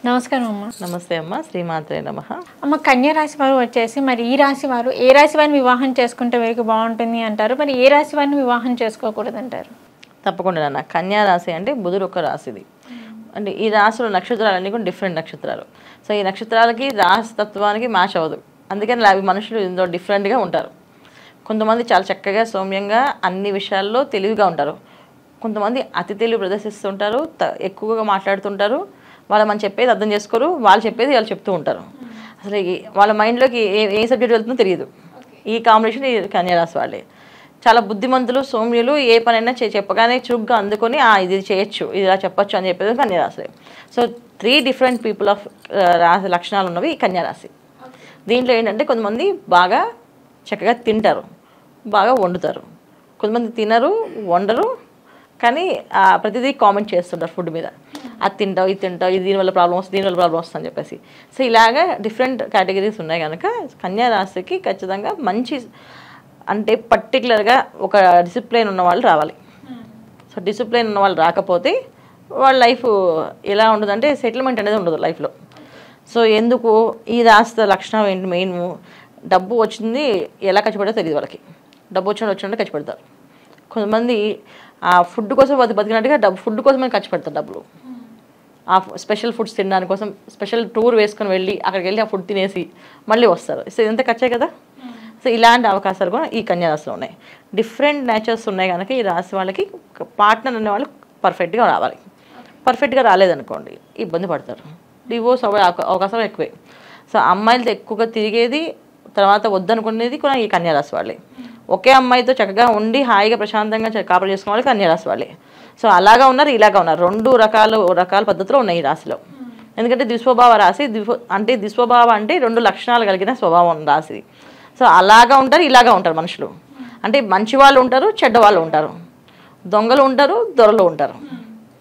నమస్కారం అమ్మ. నమస్తే అమ్మ. శ్రీమాత్రే నమః. అమ్మ, కన్యా రాశి వారు వచ్చేసి మరి ఈ రాశి వారు ఏ రాశి వారిని వివాహం చేసుకుంటే వీరికి బాగుంటుంది అంటారు, మరి ఏ రాశి వారిని వివాహం చేసుకోకూడదు అంటారు? తప్పకుండా నాన్న. కన్యా రాశి అంటే బుధుడు ఒక రాశిది. అంటే ఈ రాశిలో నక్షత్రాలన్నీ కూడా డిఫరెంట్ నక్షత్రాలు. సో ఈ నక్షత్రాలకి రాశి తత్వానికి మ్యాచ్ అవ్వదు. అందుకని అవి మనుషులు ఇందులో డిఫరెంట్గా ఉంటారు. కొంతమంది చాలా చక్కగా సౌమ్యంగా అన్ని విషయాల్లో తెలివిగా ఉంటారు. కొంతమంది అతి తెలివి ప్రదర్శిస్తుంటారు, ఎక్కువగా మాట్లాడుతుంటారు. వాళ్ళు మనం చెప్పేది అర్థం చేసుకోరు, వాళ్ళు చెప్పేది వాళ్ళు చెప్తూ ఉంటారు. అసలు వాళ్ళ మైండ్లోకి ఏ సబ్జెక్ట్ వెళ్తుందో తెలియదు. ఈ కాంబినేషన్ ఈ కన్యారాశి వాళ్ళే. చాలా బుద్ధిమంతులు, సౌమ్యులు. ఏ పనైనా చెప్పగానే చురుగ్గా అందుకొని ఇది చేయొచ్చు, ఇది ఇలా చెప్పొచ్చు అని చెప్పేది కన్యారాశి. సో 3 డిఫరెంట్ పీపుల్ ఆఫ్ రాశి లక్షణాలు ఉన్నవి ఈ కన్యారాశి. దీంట్లో ఏంటంటే కొంతమంది బాగా చక్కగా తింటారు, బాగా వండుతారు. కొంతమంది తినరు, వండరు, కానీ ప్రతిదీ కామెంట్ చేస్తుంటారు ఫుడ్ మీద. అది తింటావు, ఇది తింటావు, ఇది దీనివల్ల ప్రాబ్లం వస్తుంది, దీనివల్ల ప్రాబ్లం వస్తుంది అని చెప్పేసి. సో ఇలాగా డిఫరెంట్ కేటగిరీస్ ఉన్నాయి కనుక కన్యా రాశికి ఖచ్చితంగా మంచి అంటే పర్టికులర్గా ఒక డిసిప్లిన్ ఉన్న వాళ్ళు రావాలి. సో డిసిప్లిన్ ఉన్న వాళ్ళు రాకపోతే వాళ్ళ లైఫ్ ఎలా ఉంటుందంటే సెటిల్మెంట్ అనేది ఉండదు లైఫ్లో. సో ఎందుకు ఈ రాశి లక్షణం ఏంటి? మెయిన్ డబ్బు వచ్చింది ఎలా ఖర్చు పెడతారో తెలియదు వాళ్ళకి. డబ్బు వచ్చినట్టు ఖర్చు పెడతారు. కొంతమంది ఆ ఫుడ్ కోసం బతికినట్టుగా ఫుడ్ కోసమే ఖర్చు పెడతారు డబ్బులు. ఆ స్పెషల్ ఫుడ్స్ తినడానికి కోసం స్పెషల్ టూర్ వేసుకొని వెళ్ళి అక్కడికి వెళ్ళి ఆ ఫుడ్ తినేసి మళ్ళీ వస్తారు. సో ఇదంతా ఖర్చే కదా. సో ఇలాంటి అవకాశాలు కూడా ఈ కన్యా రాశిలో ఉన్నాయి. డిఫరెంట్ నేచర్స్ ఉన్నాయి కనుక ఈ రాశి వాళ్ళకి పార్ట్నర్ అనే వాళ్ళు పర్ఫెక్ట్గా రావాలి. పర్ఫెక్ట్గా రాలేదనుకోండి ఇబ్బంది పడతారు. డివోర్స్ అవ్వే అవకాశాలు ఎక్కువే. సో అమ్మాయిలతో ఎక్కువగా తిరిగేది, తర్వాత వద్దనుకునేది కూడా ఈ కన్యా రాశి వాళ్ళే. ఒకే అమ్మాయితో చక్కగా ఉండి హాయిగా ప్రశాంతంగా కాపురం చేసుకునే వాళ్ళు కన్యా రాశి వాళ్ళే. సో అలాగా ఉన్నారు, ఇలాగా ఉన్నారు. 2 రకాల పద్ధతులు ఉన్నాయి ఈ రాశిలో. ఎందుకంటే ద్విస్వభావ రాశి. ద్విస్వభావ అంటే 2 లక్షణాలు కలిగిన స్వభావం రాశి. సో అలాగా ఉంటారు, ఇలాగా ఉంటారు మనుషులు. అంటే మంచి వాళ్ళు ఉంటారు, చెడ్డ వాళ్ళు ఉంటారు, దొంగలు ఉంటారు, దొరలు ఉంటారు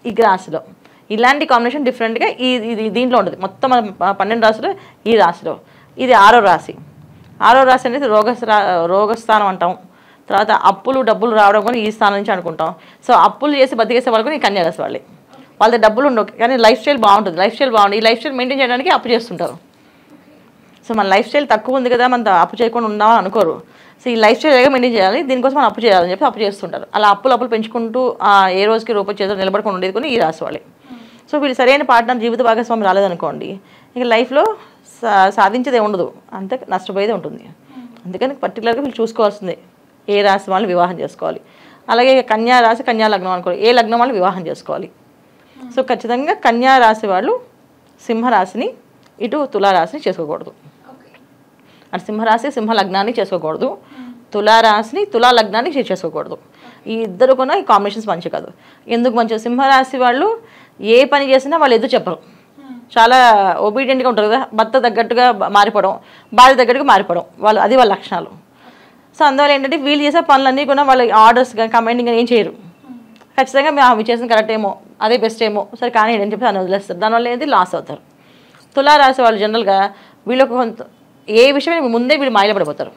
ఈ రాశిలో. ఇలాంటి కాంబినేషన్ డిఫరెంట్గా ఇది దీంట్లో ఉంటుంది. మొత్తం 12 రాశులు ఈ రాశిలో. ఇది 6వ రాశి. 6వ రాశి అనేది రోగస్థానం అంటాం. తర్వాత అప్పులు డబ్బులు రావడం కూడా ఈ స్థానం నుంచి అనుకుంటాం. సో అప్పులు చేసి బతికేసే వాళ్ళు కూడా ఈ కన్యా రాశి వాళ్ళే. వాళ్ళ డబ్బులు ఉండవు కానీ లైఫ్ స్టైల్ బాగుంటుంది. ఈ లైఫ్ స్టైల్ మెయింటైన్ చేయడానికి అప్పు చేస్తుంటారు. సో మన లైఫ్ స్టైల్ తక్కువ ఉంది కదా, మనం అప్పు చేయకుండా ఉన్నామని అనుకోరు. సో ఈ లైఫ్ స్టైల్ ఎలాగ మెయింటైన్ చేయాలి, దీనికోసం మనం అప్పు చేయాలని చెప్పి అప్పు చేస్తుంటారు. అలా అప్పులు పెంచుకుంటూ ఏ రోజుకి రూపాయి చేతులు నిలబడుకొని ఉండేది కూడా ఈ రాశి వాళ్ళే. సో వీళ్ళు సరైన పార్ట్నర్ జీవిత భాగస్వామి రాలేదనుకోండి, ఇక లైఫ్లో సాధించేదే ఉండదు, అంతే నష్టపోయేదే ఉంటుంది. అందుకని పర్టికులర్గా వీళ్ళు చూసుకోవాల్సిందే ఏ రాశి వాళ్ళు వివాహం చేసుకోవాలి. అలాగే కన్యా రాశి, కన్యా లగ్నం అనుకోవాలి, ఏ లగ్నం వాళ్ళు వివాహం చేసుకోవాలి. సో ఖచ్చితంగా కన్యా రాశి వాళ్ళు సింహరాశిని, ఇటు తులారాశిని చేసుకోకూడదు. అటు సింహరాశి సింహ లగ్నాన్ని చేసుకోకూడదు, తులారాశిని తులా లగ్నాన్ని చేసుకోకూడదు. ఈ ఇద్దరు కూడా ఈ కాంబినేషన్స్ మంచి కాదు. ఎందుకు మంచి? సింహరాశి వాళ్ళు ఏ పని చేసినా వాళ్ళు ఎదురు చెప్పరు, చాలా ఒబీడియంట్గా ఉంటారు కదా. భర్త తగ్గట్టుగా మారిపోవడం, భార్య తగ్గట్టుగా మారిపోవడం, అది వాళ్ళ లక్షణాలు. సో అందువల్ల ఏంటంటే వీళ్ళు చేసే పనులన్నీ కూడా వాళ్ళ ఆర్డర్స్ కానీ కమాండింగ్ కానీ ఏం చేయరు. ఖచ్చితంగా మేము అవి చేసిన కరెక్ట్ ఏమో, అదే బెస్ట్ ఏమో, సరే కానీ అని చెప్పి దాన్ని వదిలేస్తారు. దానివల్ల ఏంటి లాస్ అవుతారు. తులారాశి వాళ్ళు జనరల్గా వీళ్ళకు ఏ విషయం ముందే వీళ్ళు మాయలపడిపోతారు.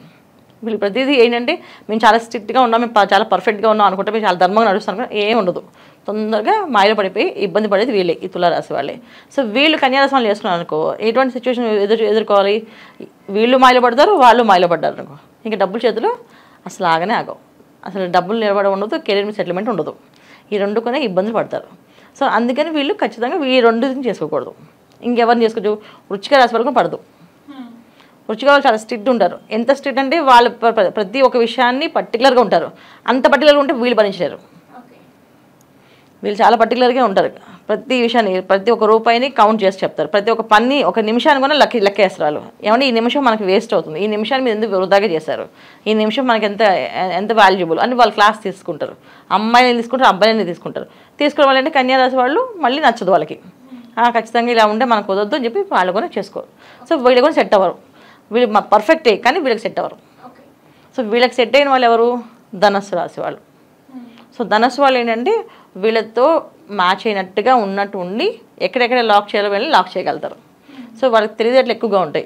వీళ్ళు ప్రతిదీ ఏంటంటే మేము చాలా స్ట్రిక్ట్గా ఉన్నాం, మేము చాలా పర్ఫెక్ట్గా ఉన్నాం అనుకుంటే, మేము చాలా ధర్మంగా నడుస్తాం కూడా ఏం ఉండదు. తొందరగా మాయలు పడిపోయి ఇబ్బంది పడేది వీళ్ళే, ఈ తులారాశి వాళ్ళే. సో వీళ్ళు కన్యారాశి వాళ్ళు చేసుకున్నారు అనుకో, ఎటువంటి సిచ్యువేషన్ ఎదుర్కోవాలి? వీళ్ళు మాయలు పడతారు, వాళ్ళు మాయలు పడ్డారు అనుకో, ఇంకా డబ్బులు చేతులు అసలు ఆగనే ఆగవు. అసలు డబ్బులు నిలబడ ఉండదు, కెరీర్ మీద సెటిల్మెంట్ ఉండదు. ఈ 2 కొనే ఇబ్బందులు పడతారు. సో అందుకని వీళ్ళు ఖచ్చితంగా ఈ 2 చేసుకోకూడదు. ఇంకెవరిని చేసుకోవచ్చు? వృశ్చిక రాశి వాళ్ళకు పడదు. వృశ్చిక వాళ్ళు చాలా స్ట్రిక్ట్ ఉంటారు. ఎంత స్ట్రిక్ట్ అంటే వాళ్ళు ప్రతి ఒక్క విషయాన్ని పర్టికులర్గా ఉంటారు. అంత పర్టికులర్గా ఉంటే వీళ్ళు భరించలేరు. వీళ్ళు చాలా పర్టికులర్గా ఉంటారు. ప్రతి విషయాన్ని, ప్రతి ఒక్క రూపాయిని కౌంట్ చేసి చెప్తారు. ప్రతి ఒక్క పని, ఒక నిమిషాన్ని కూడా లెక్కేస్తారు వాళ్ళు. ఏమంటే ఈ నిమిషం మనకి వేస్ట్ అవుతుంది, ఈ నిమిషాన్ని మీరు ఎందుకు వృధాగా చేశారు, ఈ నిమిషం మనకి ఎంత వాల్యుబుల్ అని వాళ్ళు క్లాస్ తీసుకుంటారు. అమ్మాయిని తీసుకుంటారు, అబ్బాయిని తీసుకుంటారు. తీసుకోవడం వల్ల అంటే కన్యా రాశి వాళ్ళు మళ్ళీ నచ్చదు వాళ్ళకి. ఖచ్చితంగా ఇలా ఉంటే మనకు కుదరదు అని చెప్పి వాళ్ళు కూడా చేసుకోరు. సో వీళ్ళు కూడా సెట్ అవ్వరు. వీళ్ళు పర్ఫెక్టే కానీ వీళ్ళకి సెట్ అవ్వరు. సో వీళ్ళకి సెట్ అయిన వాళ్ళు ఎవరు? ధనస్సు రాశి వాళ్ళు. సో ధనస్సు వాళ్ళు ఏంటంటే వీళ్ళతో మ్యాచ్ అయినట్టుగా ఉన్నట్టు ఉండి ఎక్కడెక్కడ లాక్ చేయాలో వెళ్ళి లాక్ చేయగలుగుతారు. సో వాళ్ళకి తెలివితేటలు ఎక్కువగా ఉంటాయి.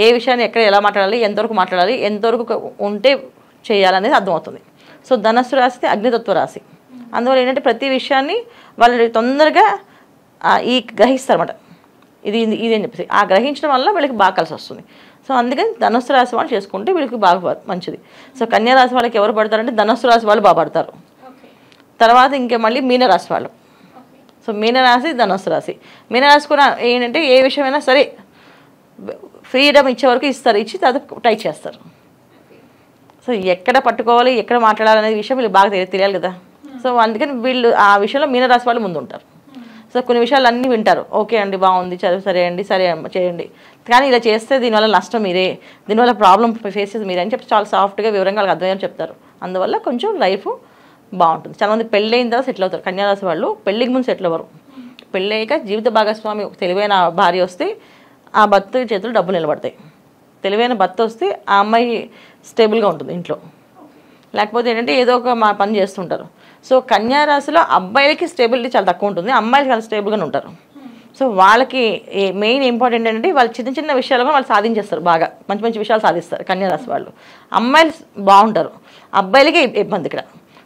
ఏ విషయాన్ని ఎక్కడ ఎలా మాట్లాడాలి, ఎంతవరకు మాట్లాడాలి, ఎంతవరకు ఉంటే చేయాలనేది అర్థమవుతుంది. సో ధనస్సు రాశి అగ్నితత్వ రాశి. అందువల్ల ఏంటంటే ప్రతి విషయాన్ని వాళ్ళు తొందరగా గ్రహిస్తారన్నమాట. ఇది అని చెప్పేసి ఆ గ్రహించడం వల్ల వీళ్ళకి బాగా కలిసి వస్తుంది. సో అందుకని ధనుస్సు రాశి వాళ్ళు చేసుకుంటే వీళ్ళకి బాగా మంచిది. సో కన్యా రాశి వాళ్ళకి ఎవరు పడతారంటే ధనుస్సు రాశి వాళ్ళు బాగా పడతారు. తర్వాత ఇంకే మళ్ళీ మీనరాశి వాళ్ళు. సో మీనరాశి ధనుస్సు రాశి. మీనరాశి కూడా ఏంటంటే ఏ విషయమైనా సరే ఫ్రీడమ్ ఇచ్చే వరకు ఇస్తారు, ఇచ్చి తర్వాత టైట్ చేస్తారు. సో ఎక్కడ పట్టుకోవాలి ఎక్కడ మాట్లాడాలనే విషయం వీళ్ళు బాగా తెలియాలి కదా. సో అందుకని వీళ్ళు ఆ విషయంలో మీనరాశి వాళ్ళు ముందు ఉంటారు. సో కొన్ని విషయాలు అన్నీ వింటారు, ఓకే అండి బాగుంది చదువు సరే అండి సరే చేయండి, కానీ ఇలా చేస్తే దీనివల్ల నష్టం మీరే, దీనివల్ల ప్రాబ్లం ఫేస్ చేసి మీరే అని చెప్పి చాలా సాఫ్ట్గా వివరంగా వాళ్ళకి అర్థమయ్యేలా చెప్తారు. అందువల్ల కొంచెం లైఫ్ బాగుంటుంది. చాలామంది పెళ్ళి అయిన తర్వాత సెటిల్ అవుతారు. కన్యారాశి వాళ్ళు పెళ్ళికి ముందు సెటిల్ అవ్వరు. పెళ్ళి అయ్యాక జీవిత భాగస్వామి తెలివైన భార్య వస్తే ఆ భర్త చేతులు డబ్బులు నిలబడతాయి. తెలివైన భర్త వస్తే ఆ అమ్మాయి స్టేబుల్గా ఉంటుంది ఇంట్లో. లేకపోతే ఏంటంటే ఏదో ఒక పని చేస్తుంటారు. సో కన్యారాశిలో అబ్బాయిలకి స్టేబిలిటీ చాలా తక్కువ ఉంటుంది, అమ్మాయిలు చాలా స్టేబుల్గానే ఉంటారు. సో వాళ్ళకి మెయిన్ ఇంపార్టెంట్ ఏంటంటే వాళ్ళు చిన్న చిన్న విషయాలుగా వాళ్ళు సాధించేస్తారు, బాగా మంచి మంచి విషయాలు సాధిస్తారు కన్యారాశి వాళ్ళు. అమ్మాయిలు బాగుంటారు, అబ్బాయిలకి ఇబ్బంది ఇక్కడ.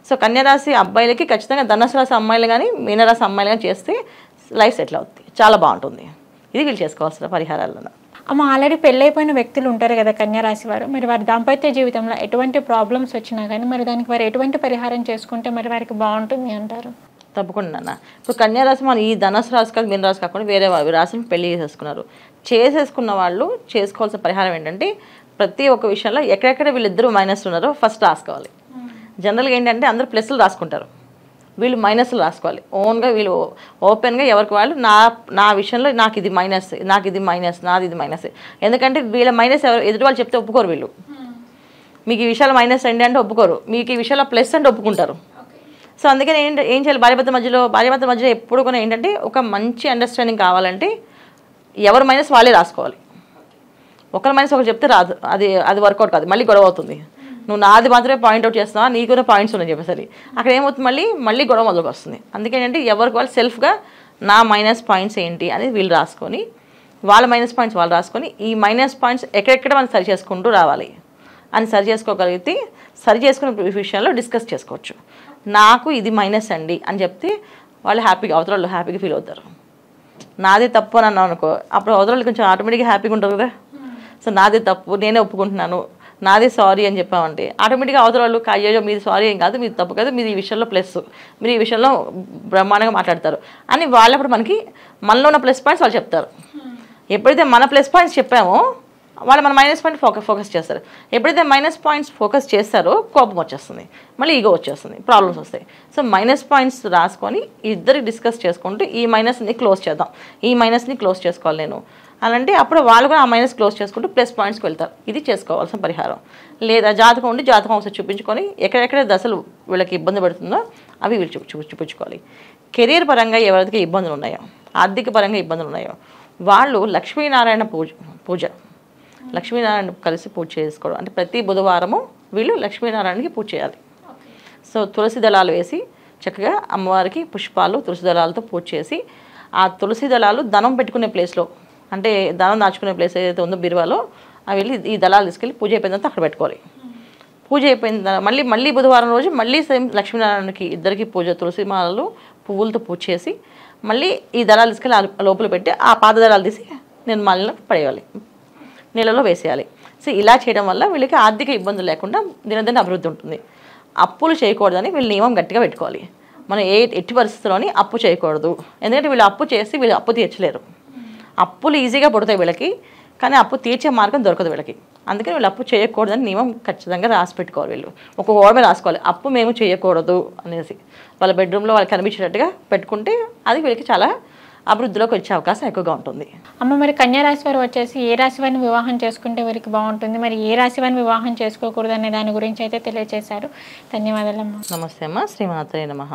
సో కన్యారాశి అబ్బాయిలకి ఖచ్చితంగా ధనుసు రాశి అమ్మాయిలు కానీ మీనరాశి అమ్మాయిలు కానీ చేస్తే లైఫ్ సెటిల్ అవుతుంది, చాలా బాగుంటుంది. ఇది వీళ్ళు చేసుకోవాల్సిన పరిహారాలను. అమ్మ ఆల్రెడీ పెళ్ళైపోయిన వ్యక్తులు ఉంటారు కదా కన్యారాశి వారు, మరి వారి దాంపత్య జీవితంలో ఎటువంటి ప్రాబ్లమ్స్ వచ్చినా కానీ మరి దానికి వారు ఎటువంటి పరిహారం చేసుకుంటే మరి వారికి బాగుంటుంది అంటారు? తప్పకుండా అన్న. ఇప్పుడు కన్యారాశి మన ఈ ధనుసు రాశి కాదు మీన రాశి కాకుండా వేరే రాశిని పెళ్లి చేసేసుకున్న వాళ్ళు చేసుకోవాల్సిన పరిహారం ఏంటంటే ప్రతి ఒక్క విషయంలో ఎక్కడెక్కడ వీళ్ళిద్దరూ మైనస్ ఉన్నారో ఫస్ట్ రాసుకోవాలి. జనరల్గా ఏంటంటే అందరూ ప్లస్లు రాసుకుంటారు, వీళ్ళు మైనస్లు రాసుకోవాలి. ఓన్గా వీళ్ళు ఓపెన్గా ఎవరికి వాళ్ళు నా విషయంలో నాకు ఇది మైనస్, నాకు ఇది మైనస్, నాది ఇది మైనస్. ఎందుకంటే వీళ్ళ మైనస్ ఎదుటి వాళ్ళు చెప్తే ఒప్పుకోరు. వీళ్ళు మీకు ఈ విషయాలు మైనస్ అండి అంటే ఒప్పుకోరు, మీకు ఈ విషయాల్లో ప్లస్ అంటే ఒప్పుకుంటారు. సో అందుకని ఏం చేయాలి, భార్యాభర్త మధ్యలో ఎప్పుడు కూడా ఏంటంటే ఒక మంచి అండర్స్టాండింగ్ కావాలంటే ఎవరి మైనస్ వాళ్ళే రాసుకోవాలి. ఒకరి మైనస్ ఒకరు చెప్తే రాదు, అది వర్కౌట్ కాదు, మళ్ళీ గొడవ అవుతుంది. నువ్వు నాది మాత్రమే పాయింట్అవుట్ చేస్తున్నావా, నీకు కూడా పాయింట్స్ ఉన్నాయి చెప్పేసరి అక్కడ ఏమవుతుంది, మళ్ళీ గొడవ మొదలుకు వస్తుంది. అందుకేంటంటే ఎవరికి వాళ్ళు సెల్ఫ్గా నా మైనస్ పాయింట్స్ ఏంటి అనేది వీళ్ళు రాసుకొని వాళ్ళ మైనస్ పాయింట్స్ వాళ్ళు రాసుకొని ఈ మైనస్ పాయింట్స్ ఎక్కడెక్కడ మనం సరి చేసుకుంటూ రావాలి అని సరి చేసుకోగలిగితే సరి చేసుకునే విషయంలో డిస్కస్ చేసుకోవచ్చు. నాకు ఇది మైనస్ అండి అని చెప్తే వాళ్ళు అవతల హ్యాపీగా ఫీల్ అవుతారు. నాదే తప్పు అని అన్నాను అనుకో, అప్పుడు అవతల కొంచెం ఆటోమేటిక్గా హ్యాపీగా ఉంటారు కదా. సో నాదే తప్పు, నేనే ఒప్పుకుంటున్నాను, నాదే సారీ అని చెప్పామంటే ఆటోమేటిక్గా అవతల వాళ్ళు అయ్యో మీది సారీ ఏం కాదు, మీది తప్పు కాదు, మీది ఈ విషయంలో ప్లస్, మీరు ఈ విషయంలో బ్రహ్మాండంగా మాట్లాడతారు అని వాళ్ళప్పుడు మనలో ఉన్న ప్లస్ పాయింట్స్ వాళ్ళు చెప్తారు. ఎప్పుడైతే మన ప్లస్ పాయింట్స్ చెప్పామో వాళ్ళు మన మైనస్ పాయింట్ ఫోకస్ చేస్తారు. ఎప్పుడైతే మైనస్ పాయింట్స్ ఫోకస్ చేస్తారో కోపం వచ్చేస్తుంది, మళ్ళీ ఈగో వచ్చేస్తుంది, ప్రాబ్లమ్స్ వస్తాయి. సో మైనస్ పాయింట్స్ రాసుకొని ఇద్దరికి డిస్కస్ చేసుకుంటూ ఈ మైనస్ని క్లోజ్ చేద్దాం, ఈ మైనస్ని క్లోజ్ చేసుకోవాలి నేను అలాంటి అప్పుడు వాళ్ళు కూడా ఆ మైనస్ క్లోజ్ చేసుకుంటూ ప్లస్ పాయింట్స్కి వెళ్తారు. ఇది చేసుకోవాల్సిన పరిహారం. లేదా జాతకం ఉండి జాతకం ఒకసారి చూపించుకొని ఎక్కడెక్కడ దశలు వీళ్ళకి ఇబ్బంది పడుతుందో అవి వీళ్ళు చూపించుకోవాలి. కెరీర్ పరంగా ఎవరికి ఇబ్బందులు ఉన్నాయో, ఆర్థిక పరంగా ఇబ్బందులు ఉన్నాయో వాళ్ళు లక్ష్మీనారాయణ పూజ లక్ష్మీనారాయణ కలిసి పూజ చేసుకోవడం. అంటే ప్రతి బుధవారము వీళ్ళు లక్ష్మీనారాయణకి పూజ చేయాలి. సో తులసి దళాలు వేసి చక్కగా అమ్మవారికి పుష్పాలు తులసి దళాలతో పూజ చేసి ఆ తులసి దళాలు ధనం పెట్టుకునే ప్లేస్లో, అంటే ధనం దాచుకునే ప్లేస్ ఏదైతే ఉందో బిరువాలో అవి వెళ్ళి ఈ దళాలు తీసుకెళ్ళి పూజ అయిపోయిన తర్వాత అక్కడ పెట్టుకోవాలి. పూజ అయిపోయిన మళ్ళీ బుధవారం రోజు మళ్ళీ సేమ్ లక్ష్మీనారాయణకి ఇద్దరికి పూజ, తులసి మాలలు పువ్వులతో పూజ చేసి మళ్ళీ ఈ దళాలు తీసుకెళ్ళి లోపల పెట్టి ఆ పాత దళాలు తీసి నిర్మాలంలో పడేయాలి, నీళ్ళలో వేసేయాలి. సో ఇలా చేయడం వల్ల వీళ్ళకి ఆర్థిక ఇబ్బందులు లేకుండా దినదిన అభివృద్ధి ఉంటుంది. అప్పులు చేయకూడదని వీళ్ళు నియమం గట్టిగా పెట్టుకోవాలి. మనం ఎట్టి పరిస్థితుల్లోని అప్పు చేయకూడదు. ఎందుకంటే వీళ్ళు అప్పు చేసి వీళ్ళు అప్పు తీర్చలేరు. అప్పులు ఈజీగా పడతాయి వీళ్ళకి, కానీ అప్పు తీర్చే మార్గం దొరకదు వీళ్ళకి. అందుకని వీళ్ళు అప్పు చేయకూడదని నియమం ఖచ్చితంగా రాసి పెట్టుకోవాలి. వీళ్ళు ఒక గోడ మీద రాసుకోవాలి, అప్పు మేము చేయకూడదు అనేసి. వాళ్ళ బెడ్రూమ్లో వాళ్ళకి కనిపించేటట్టుగా పెట్టుకుంటే అది వీళ్ళకి చాలా అభివృద్ధిలోకి వచ్చే అవకాశం ఎక్కువగా ఉంటుంది. అమ్మ మరి కన్యారాశి వారు వచ్చేసి ఏ రాశి వారిని వివాహం చేసుకుంటే వారికి బాగుంటుంది, మరి ఏ రాశి వారిని వివాహం చేసుకోకూడదు అనే దాని గురించి అయితే తెలియజేశారు. ధన్యవాదాలమ్మా. నమస్తే అమ్మ. శ్రీమాత్రే నమః.